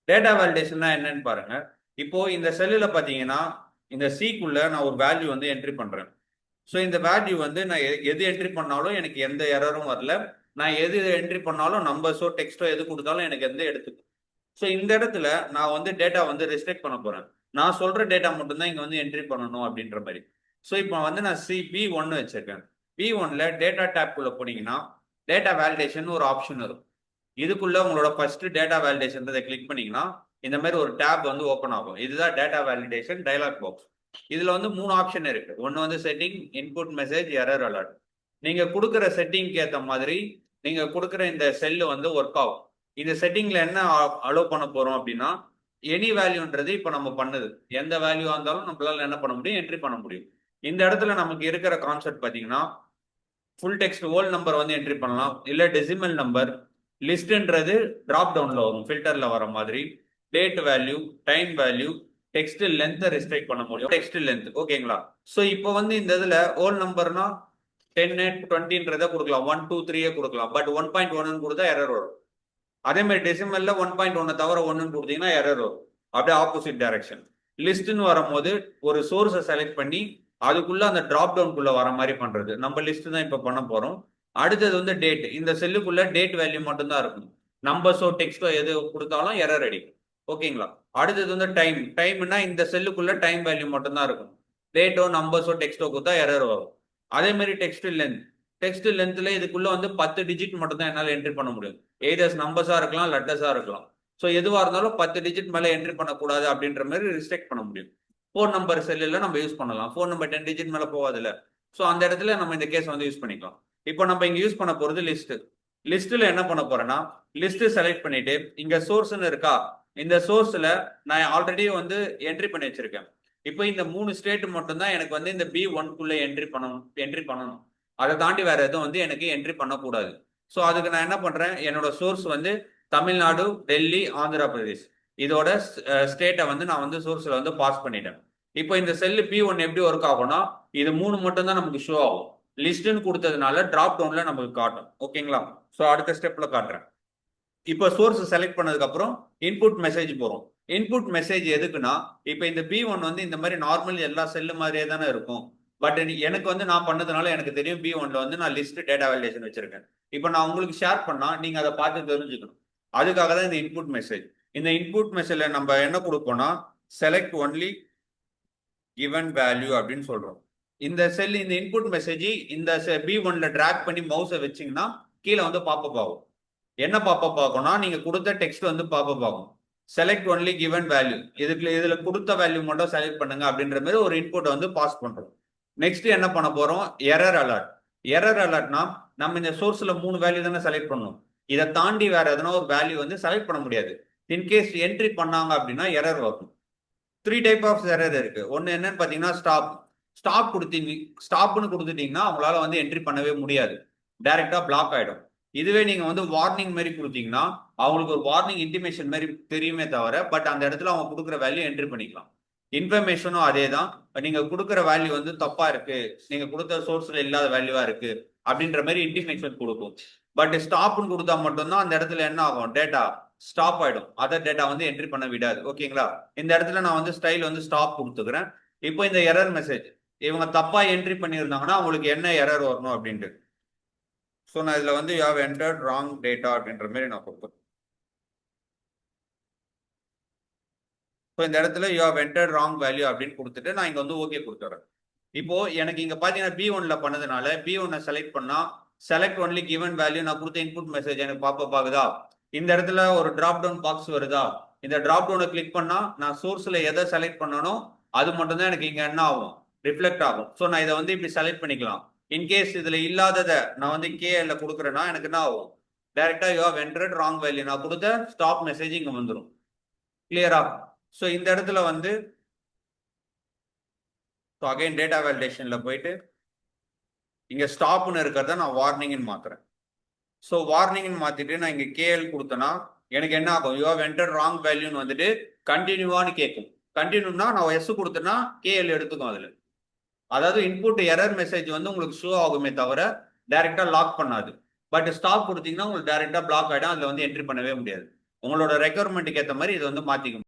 Data வேலிடேஷன்னா என்னன்னு பாருங்க. இப்போ இந்த செல்லுல பாத்தீங்கன்னா இந்த சீக்குள்ள நான் ஒரு வேல்யூ வந்து என்ட்ரி பண்றேன். ஸோ இந்த வேல்யூ வந்து நான் எது என்ட்ரி பண்ணாலும் எனக்கு எந்த எரரும் வரல. நான் எது என்ட்ரி பண்ணாலும் நம்பர்ஸோ டெக்ஸ்டோ எது கொடுத்தாலும் எனக்கு எந்த எடுத்துக்கும். ஸோ இந்த இடத்துல நான் வந்து டேட்டா வந்து ரெஸ்ட்ரிக்ட் பண்ண போறேன். நான் சொல்ற டேட்டா மட்டும்தான் இங்க வந்து என்ட்ரி பண்ணணும் அப்படின்ற மாதிரி. ஸோ இப்போ வந்து நான் பி1 வச்சிருக்கேன். பி1ல டேட்டா டேப் குள்ள போனீங்கன்னா டேட்டா வேலிடேஷன் ஒரு ஆப்ஷன் இருக்கும். இதுக்குள்ள உங்களோட ஃபர்ஸ்ட் டேட்டா வேலிடேஷன் கிளிக் பண்ணீங்கன்னா இந்த மாதிரி ஒரு டேப் வந்து ஓப்பன் ஆகும். இதுதான் டேட்டா வேலிடேஷன் டயலாக் பாக்ஸ். இதுல வந்து 3 ஆப்ஷன் இருக்கு. ஒன்னு வந்து setting, input message, error alert. நீங்க கொடுக்குற செட்டிங்க்கு ஏத்த மாதிரி நீங்க கொடுக்குற இந்த செல்லு வந்து ஒர்க் ஆகும். இந்த செட்டிங்ல என்ன அலோவ் பண்ண போறோம் அப்படின்னா எனி வேல்யூன்றது இப்ப நம்ம பண்ணுது. எந்த வேல்யூ இருந்தாலும் நம்மளால என்ன பண்ண முடியும், என்ட்ரி பண்ண முடியும். இந்த இடத்துல நமக்கு இருக்கிற கான்செப்ட் பாத்தீங்கன்னா ஃபுல் டெக்ஸ்ட் ஹோல் நம்பர் வந்து என்ட்ரி பண்ணலாம், இல்ல டெசிமல் நம்பர். லிஸ்ட்ன்றது டிராப் டவுன்ல வரும், ஃபில்டர்ல வர மாதிரி. Date value, time value, text length restrict பண்ண முடியும், டெக்ஸ்ட் லென்த். ஓகேங்களா? ஸோ இப்போ வந்து இந்த இதுல ஹோல் நம்பர்னா 10 20ன்றதை கொடுக்கலாம், 1 2 3 கொடுக்கலாம். பட் 1.1 கொடுத்தா எரர் வரும். அதே மாதிரி டெசிமல்ல 1.1 தவிர 1 கொடுத்தீங்கன்னா எரர் வரும். அப்படியே ஆப்போசிட் டைரக்ஷன். லிஸ்ட்னு வரும்போது ஒரு சோர்ஸை செலக்ட் பண்ணி அதுக்குள்ள அந்த டிராப் டவுனுக்குள்ள வர மாதிரி பண்றது. நம்ம லிஸ்ட் தான் இப்ப பண்ண போறோம். அடுத்தது வந்து டேட். இந்த செல்லுக்குள்ள டேட் வேல்யூ மட்டும் தான் இருக்கும். நம்பர்ஸோ டெக்ஸ்டோ எது கொடுத்தாலும் எரர் அடிக்கும். ஓகேங்களா? அடுத்தது வந்து டைம். டைம்னா இந்த செல்லுக்குள்ள டைம் வேல்யூ மட்டும் தான் இருக்கும். டேட்டோ நம்பர்ஸோ டெக்ஸ்டோ கொடுத்தா எரர் வரும். அதே மாதிரி டெக்ஸ்ட் லென்த். டெக்ஸ்ட் லென்த்ல இதுக்குள்ள வந்து 10 டிஜிட் மட்டும் தான் என்னால என்ட்ரி பண்ண முடியும். எய்தர்ஸ் நம்பர்ஸா இருக்கலாம், லெட்டர்ஸா இருக்கலாம். ஸோ எதுவா இருந்தாலும் 10 டிஜிட் மேல என்ட்ரி பண்ணக்கூடாது அப்படின்ற மாதிரி ரிஸ்ட்ரிக்ட் பண்ண முடியும். ஃபோன் நம்பர் செல்லில் நம்ம யூஸ் பண்ணலாம். ஃபோன் நம்பர் 10 டிஜிட் மேல போகாதுல்ல. ஸோ அந்த இடத்துல நம்ம இந்த கேஸ் வந்து யூஸ் பண்ணிக்கலாம். இப்போ நம்ம இங்க யூஸ் பண்ண போறது லிஸ்ட். லிஸ்ட்ல என்ன பண்ண போறேன்னா லிஸ்ட் செலக்ட் பண்ணிட்டு இங்க சோர்ஸ்னு இருக்கா, இந்த சோர்ஸ்ல நான் ஆல்ரெடி வந்து என்ட்ரி பண்ணி வச்சிருக்கேன். இப்போ இந்த 3 ஸ்டேட் மட்டும் தான் எனக்கு வந்து இந்த பி1குள்ள என்ட்ரி பண்ணணும். அதை தாண்டி வேற எதுவும் வந்து எனக்கு என்ட்ரி பண்ணக்கூடாது. ஸோ அதுக்கு நான் என்ன பண்றேன், என்னோட சோர்ஸ் வந்து தமிழ்நாடு, டெல்லி, ஆந்திர பிரதேஷ். இதோட ஸ்டேட்டை வந்து நான் வந்து சோர்ஸ்ல வந்து பாஸ் பண்ணிட்டேன். இப்போ இந்த செல்லு பி1 எப்படி ஒர்க் ஆகும்னா இது 3 மட்டும் தான் நமக்கு ஷோ ஆகும். லிஸ்ட்னு கொடுத்ததுனால டிராப் டவுன்ல நமக்கு காட்டும். ஓகேங்களா? ஸோ அடுத்த ஸ்டெப்ல காட்டுறேன். இப்போ சோர்ஸ் செலக்ட் பண்ணதுக்கு அப்புறம் இன்புட் மெசேஜ் போறோம். இன்புட் மெசேஜ் எதுக்குன்னா இப்போ இந்த பி1 வந்து இந்த மாதிரி நார்மல் எல்லா செல்லு மாதிரியே தானே இருக்கும். பட் எனக்கு வந்து நான் பண்ணதுனால எனக்கு தெரியும் பி1ல வந்து நான் லிஸ்ட் டேட்டா வேலிடேஷன் வச்சிருக்கேன். இப்போ நான் உங்களுக்கு ஷேர் பண்ணா நீங்க அதை பார்த்து தெரிஞ்சுக்கணும். அதுக்காக தான் இந்த இன்புட் மெசேஜ். இந்த இன்புட் மெசேஜ்ல நம்ம என்ன கொடுப்போம்னா செலக்ட் ஒன்லி கிவன் வேல்யூ அப்படின்னு சொல்றோம். இந்த செல் இந்த இன்புட் மெசேஜ் இந்த பி1ல டிராக் பண்ணி மவுஸை வச்சீங்கன்னா கீழே வந்து பாப்பப் ஆகும். என்ன பாப்பப் ஆகும்னா நீங்க கொடுத்த டெக்ஸ்ட் வந்து பாப்பப் ஆகும். செலக்ட் ஒன்லி கிவன் வேல்யூ, இதுல கொடுத்த வேல்யூ மட்டும் செலக்ட் பண்ணுங்க அப்படின்ற மாதிரி ஒரு இன்புட் வந்து பாஸ் பண்றோம். நெக்ஸ்ட் என்ன பண்ண போறோம், எரர் அலர்ட். எரர் அலர்ட்னா நம்ம இந்த சோர்ஸ்ல 3 வேல்யூ தானே செலக்ட் பண்ணணும். இதை தாண்டி வேற எதனா ஒரு வேல்யூ வந்து செலக்ட் பண்ண முடியாது. இன்கேஸ் என்ட்ரி பண்ணாங்க அப்படின்னா எரர் வரும். 3 டைப் ஆஃப் எரர் இருக்கு. ஒன்னு என்னன்னு பாத்தீங்கன்னா ஸ்டாப். ஸ்டாப் கொடுத்தீங்க, ஸ்டாப்னு கொடுத்துட்டீங்கன்னா அவங்களால வந்து என்ட்ரி பண்ணவே முடியாது, டைரக்டா பிளாக் ஆயிடும். இதுவே நீங்க வந்து வார்னிங் மாதிரி கொடுத்தீங்கன்னா அவங்களுக்கு ஒரு வார்னிங் இன்டிமேஷன் மாதிரி தெரியுமே தவிர பட் அந்த இடத்துல அவங்க கொடுக்குற வேல்யூ என்ட்ரி பண்ணிக்கலாம். இன்ஃபர்மேஷனும் அதே தான். நீங்க கொடுக்குற வேல்யூ வந்து தப்பா இருக்கு, நீங்க கொடுத்த சோர்ஸ்ல இல்லாத வேல்யூவா இருக்கு அப்படின்ற மாதிரி இன்டிமேஷன் கொடுக்கும். பட் ஸ்டாப்னு கொடுத்தா மட்டும்தான் அந்த இடத்துல என்ன ஆகும், டேட்டா ஸ்டாப் ஆயிடும். அதர் டேட்டா வந்து என்ட்ரி பண்ண விடாது. ஓகேங்களா? இந்த இடத்துல நான் வந்து ஸ்டைல் வந்து ஸ்டாப் கொடுத்துக்கிறேன். இப்போ இந்த எரர் மெசேஜ் இவங்க தப்பா என்ட்ரி பண்ணியிருந்தாங்கன்னா அவங்களுக்கு என்ன எரர் வரணும் அப்படின்ட்டு. ஸோ நான் இதுல வந்து you have entered wrong data அப்படின்ற மாதிரி நான் கொடுப்பேன். ஸோ இந்த இடத்துல you have entered wrong value அப்படின்னு கொடுத்துட்டு நான் இங்க வந்து ஓகே கொடுத்துறேன். இப்போ எனக்கு இங்க பாத்தீங்கன்னா பி1ல பண்ணதுனால பி1 செலக்ட் பண்ணா செலக்ட் ஒன்லி கிவன் வேல்யூ நான் கொடுத்த இன்புட் மெசேஜ் எனக்கு பாப்பப் ஆகுதா. இந்த இடத்துல ஒரு டிராப் டவுன் பாக்ஸ் வருதா, இந்த டிராப் டவுனை கிளிக் பண்ணா நான் சோர்ஸ்ல எதை செலக்ட் பண்ணணும் அது மட்டும் தான் எனக்கு இங்க என்ன ஆகும், ரிஃப்ளெக்ட் ஆகும். ஸோ நான் இதை வந்து இப்படி செலக்ட் பண்ணிக்கலாம். இன்கேஸ் இதுல இல்லாததை நான் வந்து கேஎல்ல கொடுக்குறேன்னா எனக்கு என்ன ஆகும், டைரக்டா you have entered wrong value நான் கொடுத்த ஸ்டாப் மெசேஜ் இங்க வந்துடும். கிளியரா? ஸோ இந்த இடத்துல வந்து ஸோ அகைன் டேட்டா வேலிடேஷன்ல போயிட்டு இங்க ஸ்டாப்னு இருக்கிறத நான் வார்னிங்னு மாத்துறேன். ஸோ வார்னிங்னு மாத்திட்டு நான் இங்க கேஎல் கொடுத்தேன்னா எனக்கு என்ன ஆகும், யூ ஹவ் என்டர் ராங் வேல்யூன்னு வந்துட்டு கண்டினியூவான்னு கேட்கும். கண்டினியூனா நான் எஸ் கொடுத்தேன்னா கேஎல் எடுத்துக்கும் அதுல. அதாவது இன்புட் எரர் மெசேஜ் வந்து உங்களுக்கு ஷோ ஆகுமே தவிர டைரக்டா லாக் பண்ணாது. பட் ஸ்டாப் கொடுத்தீங்கன்னா உங்களுக்கு டைரக்டா பிளாக் ஆயிடும், அதுல வந்து என்ட்ரி பண்ணவே முடியாது. உங்களோட ரெக்குயர்மெண்ட்டுக்கு ஏற்ற மாதிரி இதை வந்து மாத்திக்க